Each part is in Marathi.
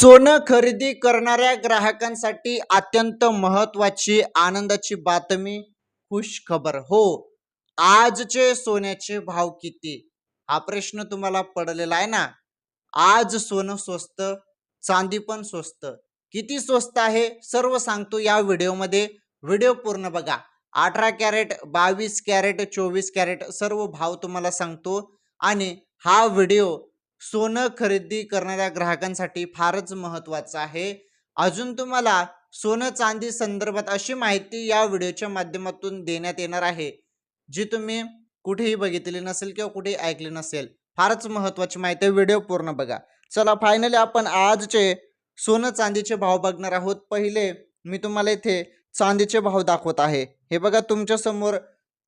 सोनं खरेदी करणाऱ्या ग्राहकांसाठी अत्यंत महत्त्वाची आनंदाची बातमी, खुश खबर. हो, आजचे सोन्याचे भाव किती? हा प्रश्न तुम्हाला पडलेला आहे ना. आज सोनं स्वस्त, चांदी पण स्वस्त. किती स्वस्त आहे सर्व सांगतो या व्हिडिओमध्ये. व्हिडिओ पूर्ण बघा. 18 कॅरेट, 22 कॅरेट, 24 कॅरेट सर्व भाव तुम्हाला सांगतो. आणि हा व्हिडिओ सोनं खरेदी करणाऱ्या ग्राहकांसाठी फारच महत्त्वाचं आहे. अजून तुम्हाला सोनं चांदी संदर्भात अशी माहिती या व्हिडिओच्या माध्यमातून देण्यात येणार आहे, जी तुम्ही कुठेही बघितली नसेल किंवा कुठेही ऐकली नसेल. फारच महत्त्वाची माहिती आहे. व्हिडिओ पूर्ण बघा. चला फायनली आपण आजचे सोनं चांदीचे भाव बघणार आहोत. पहिले मी तुम्हाला इथे चांदीचे भाव दाखवत आहे. हे बघा तुमच्या समोर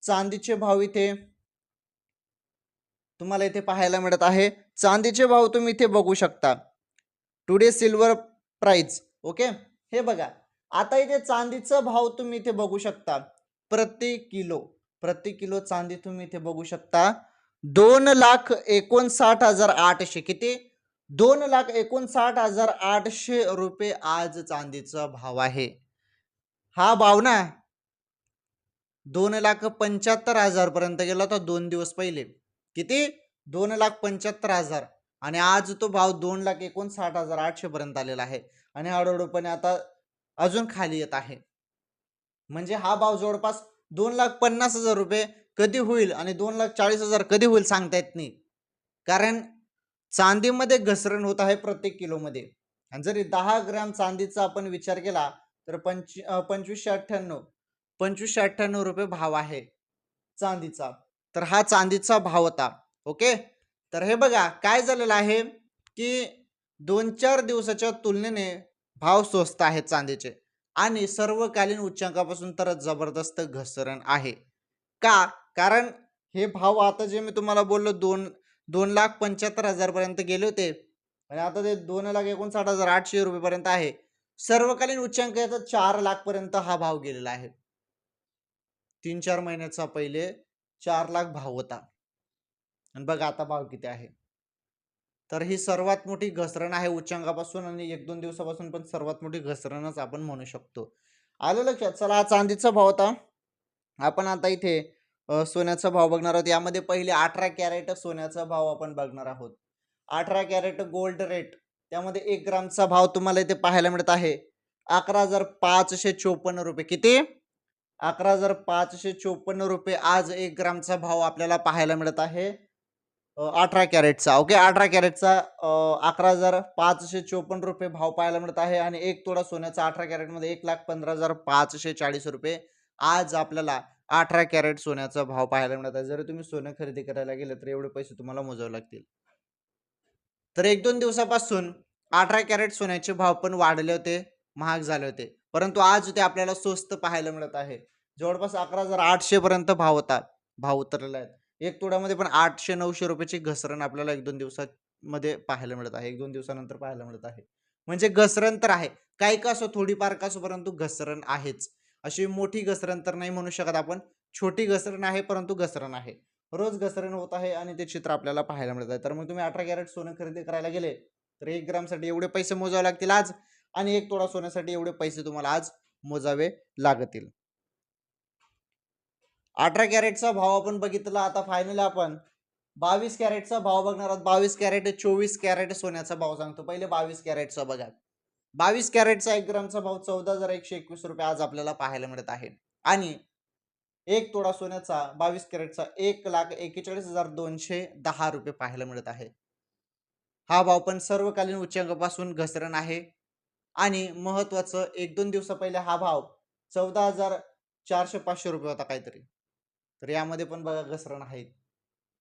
चांदीचे भाव इथे तुम्हाला इथे पाहायला मिळत आहे. चांदीचे भाव तुम्ही इथे बघू शकता. Today silver price. ओके, हे बघा. आता इथे चांदीचा भाव तुम्ही इथे बघू शकता. प्रति किलो चांदी तुम्ही इथे बघू शकता. 2,59,800. किती? 2,59,800 रुपये आज चांदीचा भाव आहे. हा भाव ना 2,75,000 पर्यंत गेला होता 2 दिवस पहिले. किती? 2,75,000. आणि आज तो भाव 2,59,800 पर्यंत आलेला आहे. आणि हळूहळूपणे आता अजून खाली येत आहे. म्हणजे हा भाव जवळपास 2,50,000 रुपये कधी होईल आणि 2,40,000 कधी होईल सांगता येत नाही. कारण चांदीमध्ये घसरण होत आहे प्रत्येक किलोमध्ये. आणि जरी 10 ग्रॅम चांदीचा आपण विचार केला तर 2598 रुपये भाव आहे चांदीचा. तर हा चांदीचा भाव होता. ओके, तर हे बघा काय झालेलं आहे की 2-4 दिवसाच्या तुलनेने भाव स्वस्त आहेत चांदीचे. आणि सर्वकालीन उच्चांकापासून तर जबरदस्त घसरण आहे. का? कारण हे भाव आता जे मी तुम्हाला बोललो 2,75,000 पर्यंत गेले होते आणि आता ते 2,59,800 रुपयेपर्यंत आहे. सर्वकालीन उच्चांक याचा 4 लाख पर्यंत हा भाव गेलेला आहे. 3-4 महिन्याचा पहिले 4 लाख भाव होता. आणि बघा आता भाव किती आहे. तर ही सर्वात मोठी घसरण आहे उच्चांकापासून. आणि 1-2 दिवसापासून पण सर्वात मोठी घसरणच आपण म्हणू शकतो. आलं लक्षात? चला, हा चांदीचा भाव होता. आपण आता इथे सोन्याचा भाव बघणार आहोत. यामध्ये पहिले 18 कॅरेट सोन्याचा भाव आपण बघणार आहोत. 18 कॅरेट गोल्ड रेट, त्यामध्ये 1 ग्रामचा भाव तुम्हाला इथे पाहायला मिळत आहे 11,554 रुपये. किती? 11,554 रुपये आज 1 ग्रामचा भाव आपल्याला पाहायला मिळत आहे 18 कॅरेटचा. ओके, 18 कॅरेटचा 11,554 रुपये भाव पाहायला मिळत आहे. आणि 1 तोळा सोन्याचा 18 कॅरेटमध्ये 1,15,540 रुपये आज आपल्याला 18 कॅरेट सोन्याचा भाव पाहायला मिळत आहे. जर तुम्ही सोनं खरेदी करायला गेले तर एवढे पैसे तुम्हाला मोजावे लागतील. तर 1-2 दिवसापासून 18 कॅरेट सोन्याचे भाव पण वाढले होते, महाग झाले होते. परंतु आज ते आपल्याला स्वस्त पाहायला मिळत आहे. जवळपास 11,800 पर्यंत भाव होता. भाव उतरलेला आहे. 1 तोड्यामध्ये पण 800-900 रुपयाची घसरण आपल्याला 1-2 दिवसामध्ये पाहायला मिळत आहे. 1-2 दिवसानंतर पाहायला मिळत आहे. म्हणजे घसरण तर आहे. काही का असो, थोडीफार का असो, परंतु घसरण आहेच. अशी मोठी घसरण तर नाही म्हणू शकत आपण. छोटी घसरण आहे, परंतु घसरण आहे. रोज घसरण होत आहे आणि ते चित्र आपल्याला पाहायला मिळत आहे. तर मग तुम्ही 18 कॅरेट सोनं खरेदी करायला गेले तर 1 ग्रामसाठी एवढे पैसे मोजावे लागतील आज. आणि 1 तोळा सोन्यासाठी एवढे पैसे तुम्हाला आज मोजावे लागतील. 18 कॅरेटचा भाव आपण बघितला. आता फायनली आपण 22 कॅरेटचा भाव बघणार आहोत. 22 कॅरेट 24 कॅरेट सोन्याचा भाव सांगतो. पहिले 22 कॅरेटचा बघा. 22 कॅरेटचा 1 ग्रामचा भाव 14,121 रुपये आज आपल्याला पाहायला मिळत आहे. आणि 1 तोळा सोन्याचा 22 कॅरेटचा 1,41,210 रुपये पाहायला मिळत आहे. हा भाव पण सर्वकालीन उच्चांकापासून घसरण आहे. आणि महत्वाचं, 1-2 दिवसा पहिले हा भाव 14,400-500 रुपये होता काहीतरी. तर यामध्ये पण बघा घसरण आहे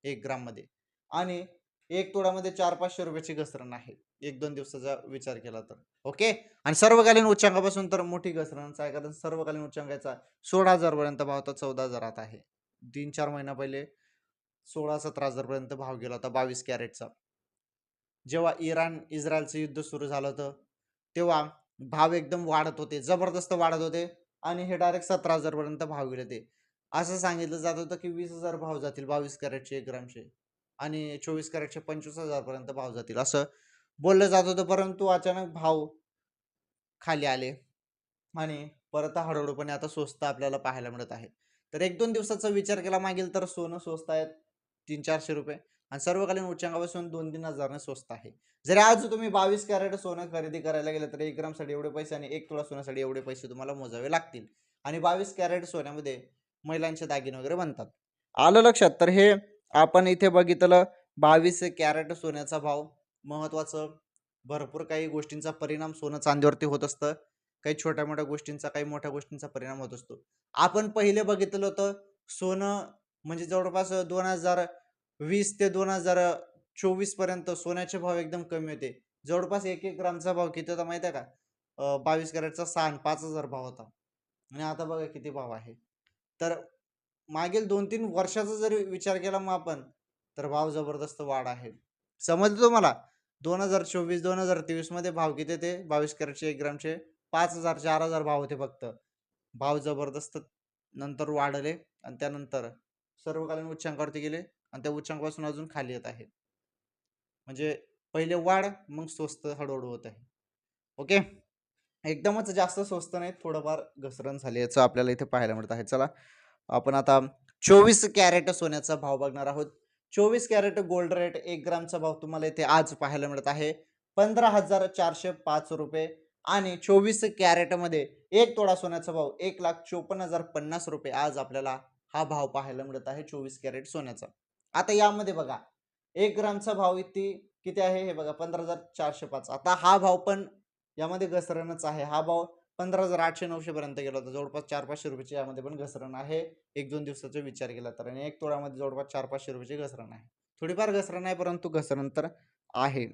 1 ग्राम मध्ये. आणि 1 तोड्यामध्ये 400-500 रुपयाची घसरण आहे 1-2 दिवसाचा विचार केला तर. ओके, आणि सर्वकालीन उच्चांकापासून तर मोठी घसरणच आहे. कारण सर्वकालीन उच्चांकाचा 16,000 पर्यंत भाव होता, 14,000 आहे. 3-4 महिना पहिले 16,000-17,000 पर्यंत भाव गेला होता 22 कॅरेटचा. जेव्हा इराण इस्रायलचं युद्ध सुरू झालं होतं तेव्हा भाव एकदम वाढत होते, जबरदस्त वाढत होते. आणि हे डायरेक्ट 17,000 पर्यंत भाव गेले ते. असं सांगितलं जात होतं की 20,000 भाव जातील 22 कॅरेटचे 1 ग्रामचे. आणि 24 कॅरेटचे 25,000 पर्यंत भाव जातील, असं बोललं जात होतं, परंतु अचानक भाव खाली आले आणि परत हळूहळूपणे आता स्वस्त आपल्याला पाहायला मिळत आहे. तर 1-2 दिवसाचा विचार केला मागेल तर सोनं स्वस्त आहे ₹300-400 आणि सर्वकालीन उच्चांकापासून 2-3 हजाराने स्वस्त आहे. जरी आज तुम्ही 22 कॅरेट सोनं खरेदी करायला गेलं तर 1 ग्रामसाठी एवढे पैसे आणि 1 तोळा सोन्यासाठी एवढे पैसे तुम्हाला मोजावे लागतील. आणि 22 कॅरेट सोन्यामध्ये महिलांचे दागिने वगैरे बनतात. आलं लक्षात? तर हे आपण इथे बघितलं 22 कॅरेट सोन्याचा भाव महत्त्वाचं. भरपूर काही गोष्टींचा परिणाम सोनं चांदीवरती होत असतं. काही छोट्या-मोठ्या गोष्टींचा, काही मोठ्या गोष्टींचा परिणाम होत असतो. आपण पहिले बघितलं होतं सोनं म्हणजे जवळपास 2020 ते 2024 पर्यंत सोन्याचे भाव एकदम कमी होते. जवळपास 1-1 ग्रामचा भाव किती होता माहिती आहे का? 22 कॅरेटचा 6 आणि 5,000 भाव होता. आणि आता बघा किती भाव आहे. तर मागील 2-3 वर्षाचा जरी विचार केला मग आपण, तर भाव जबरदस्त वाढ आहे. समजलं तुम्हाला? 2024-2023 मध्ये भाव किती होते? 22 कॅरेटचे 1 ग्रामचे 5,000 4,000 भाव होते फक्त. भाव जबरदस्त नंतर वाढले आणि त्यानंतर सर्वकालीन उच्चांकावरती गेले आणि त्या उच्चांकापासून अजून खाली येत आहे. म्हणजे पहिले वाढ मग स्वस्त हळू होत आहे. ओके. एकदमच जास्त स्वस्त नाही, थोडंफार घसरण झाली याचं आपल्याला इथे पाहायला मिळत आहे. चला आपण आता 24 कॅरेट सोन्याचा भाव बघणार आहोत. 24 कॅरेट गोल्ड रेट 1 ग्रामचा भाव तुम्हाला इथे आज पाहायला मिळत आहे ₹15,405 आणि 24 कॅरेटमध्ये 1 तोळा सोन्याचा भाव ₹1,54,050 आज आपल्याला हा भाव पाहायला मिळत आहे 24 कॅरेट सोन्याचा. आता यामध्ये बघा 1 ग्रामचा भाव इथे किती आहे हे बघा 15,405. आता हा भाव पण यामध्ये घसरणच आहे. हा भाव 15,800-900 पर्यंत गेला होता. जवळपास 400-500 यामध्ये पण घसरण आहे. 1-2 दिवसाचा विचार केला तर आणि 1 तोळ्यामध्ये जवळपास 400-500 घसरण आहे. थोडीफार घसरण आहे परंतु घसरण तर आहे.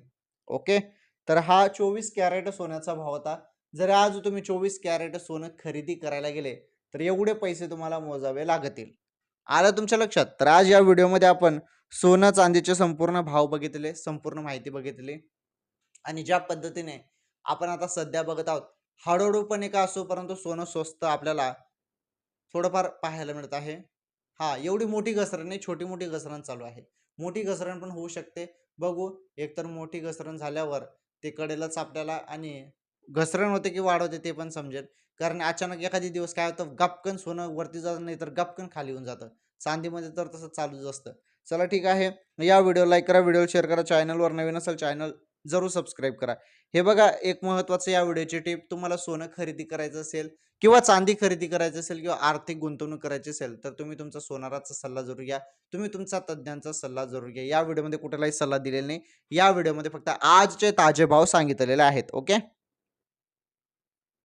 ओके. तर हा 24 कॅरेट सोन्याचा भाव होता. जर आज तुम्ही 24 कॅरेट सोनं खरेदी करायला गेले तर एवढे पैसे तुम्हाला मोजावे लागतील. आलं तुमच्या लक्षात? तर आज या व्हिडिओमध्ये आपण सोनं चांदीचे संपूर्ण भाव बघितले, संपूर्ण माहिती बघितली आणि ज्या पद्धतीने आपण आता सध्या बघत आहोत, हळूहळूपणे का असो परंतु सोनं स्वस्त आपल्याला थोडंफार पाहायला मिळत आहे. हां, एवढी मोठी घसरण नाही, छोटी-मोठी घसरण चालू आहे. मोठी घसरण पण होऊ शकते. बघू, एकतर मोठी घसरण झाल्यावर ते कळेलच आपल्याला आणि घसरण होते की वाढ होते ते पण समजेल. कारण अचानक एखादी दिवस काय होतं, गपकन सोनं वरती जात नाही तर गपकन खाली येऊन जातं. चांदीमध्ये तर तसं चालूच असतं. चला ठीक आहे. या व्हिडिओला लाईक करा, व्हिडिओ शेअर करा. चॅनलवर नवीन असेल चॅनल जरूर सबस्क्राईब करा. हे बघा एक महत्त्वाचं या व्हिडिओची टिप तुम्हाला सोनं खरेदी करायचं असेल किंवा चांदी खरेदी करायची असेल किंवा आर्थिक गुंतवणूक करायची असेल तर तुम्ही तुमचा सोनाराचा सल्ला जरूर घ्या. तुम्ही तुमचा तज्ञांचा सल्ला जरूर घ्या. या व्हिडिओमध्ये कुठलाही सल्ला दिलेला नाही. या व्हिडिओमध्ये फक्त आजचे ताजे भाव सांगितलेले आहेत. ओके.